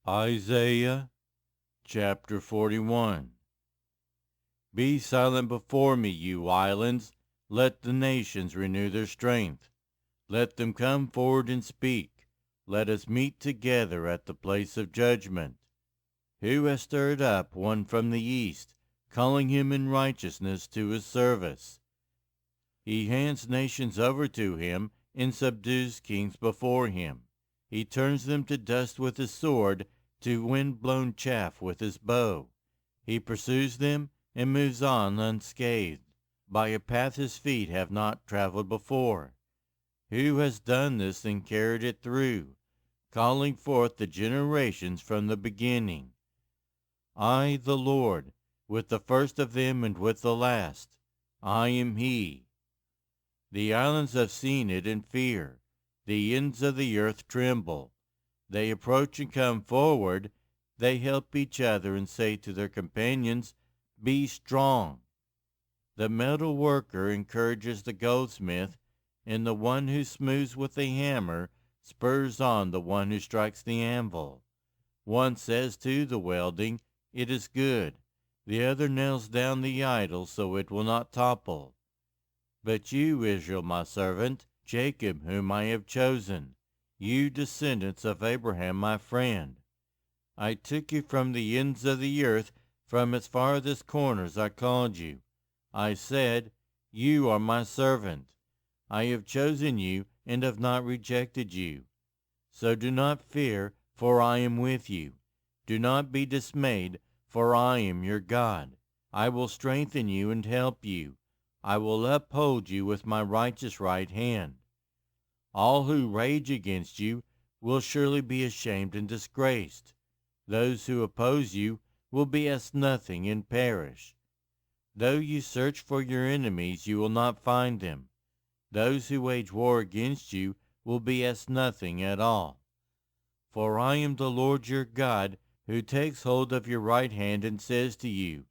Isaiah chapter 41. Be silent before me, you islands. Let the nations renew their strength. Let them come forward and speak. Let us meet together at the place of judgment. Who has stirred up one from the east, calling him in righteousness to his service? He hands nations over to him and subdues kings before him. He turns them to dust with his sword, to wind-blown chaff with his bow. He pursues them and moves on unscathed, by a path his feet have not traveled before. Who has done this and carried it through, calling forth the generations from the beginning? I, the Lord, with the first of them and with the last. I am he. The islands have seen it and fear. The ends of the earth tremble. They approach and come forward. They help each other and say to their companions, Be strong. The metal worker encourages the goldsmith, and the one who smooths with a hammer spurs on the one who strikes the anvil. One says to the welding, It is good. The other nails down the idol so it will not topple. But you, Israel, my servant, Jacob, whom I have chosen, you descendants of Abraham, my friend, I took you from the ends of the earth, from its farthest corners I called you. I said, You are my servant. I have chosen you and have not rejected you. So do not fear, for I am with you. Do not be dismayed, for I am your God. I will strengthen you and help you. I will uphold you with my righteous right hand. All who rage against you will surely be ashamed and disgraced. Those who oppose you will be as nothing and perish. Though you search for your enemies, you will not find them. Those who wage war against you will be as nothing at all. For I am the Lord your God, who takes hold of your right hand and says to you,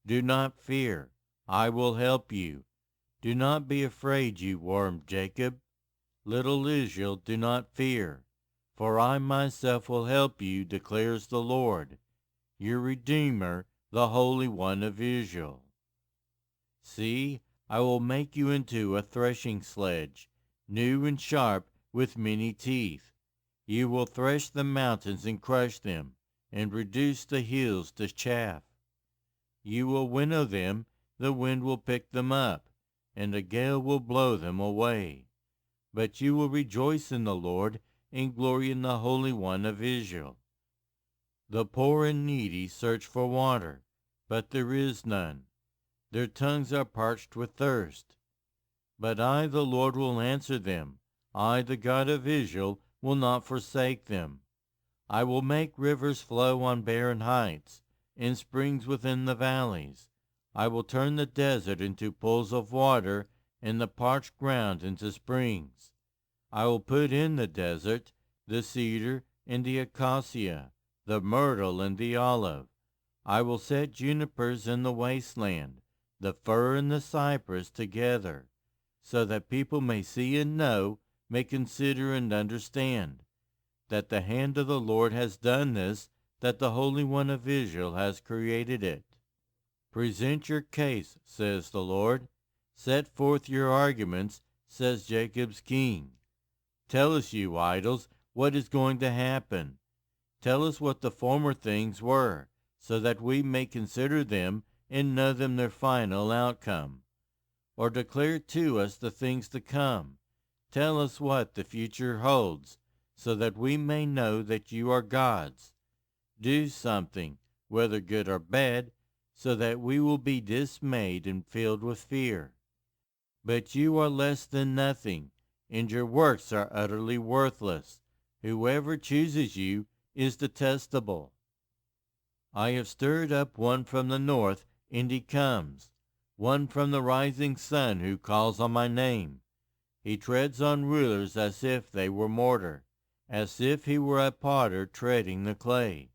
Do not fear, I will help you. Do not be afraid, you worm Jacob. Little Israel, do not fear, for I myself will help you, declares the Lord, your Redeemer, the Holy One of Israel. See, I will make you into a threshing sledge, new and sharp, with many teeth. You will thresh the mountains and crush them, and reduce the hills to chaff. You will winnow them, the wind will pick them up, and a gale will blow them away. But you will rejoice in the Lord, and glory in the Holy One of Israel. The poor and needy search for water, but there is none. Their tongues are parched with thirst. But I, the Lord, will answer them. I, the God of Israel, will not forsake them. I will make rivers flow on barren heights, and springs within the valleys. I will turn the desert into pools of water, and the parched ground into springs. I will put in the desert the cedar and the acacia, the myrtle and the olive. I will set junipers in the wasteland, the fir and the cypress together, so that people may see and know, may consider and understand, that the hand of the Lord has done this, that the Holy One of Israel has created it. Present your case, says the Lord. Set forth your arguments, says Jacob's King. Tell us, you idols, what is going to happen. Tell us what the former things were, so that we may consider them and know them their final outcome. Or declare to us the things to come. Tell us what the future holds, so that we may know that you are gods. Do something, whether good or bad, so that we will be dismayed and filled with fear. But you are less than nothing, and your works are utterly worthless. Whoever chooses you is detestable. I have stirred up one from the north, and he comes, one from the rising sun who calls on my name. He treads on rulers as if they were mortar, as if he were a potter treading the clay.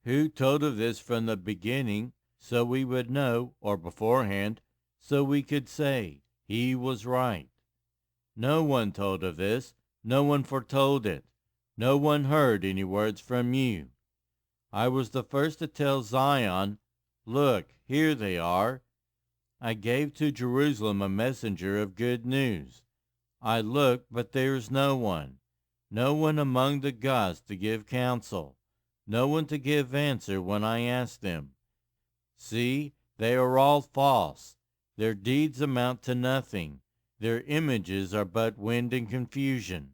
Who told of this from the beginning, so we would know, or beforehand, so we could say, He was right? No one told of this, no one foretold it, no one heard any words from you. I was the first to tell Zion, look, here they are. I gave to Jerusalem a messenger of good news. I looked, but there is no one among the gods to give counsel, no one to give answer when I ask them. See, they are all false. Their deeds amount to nothing. Their images are but wind and confusion.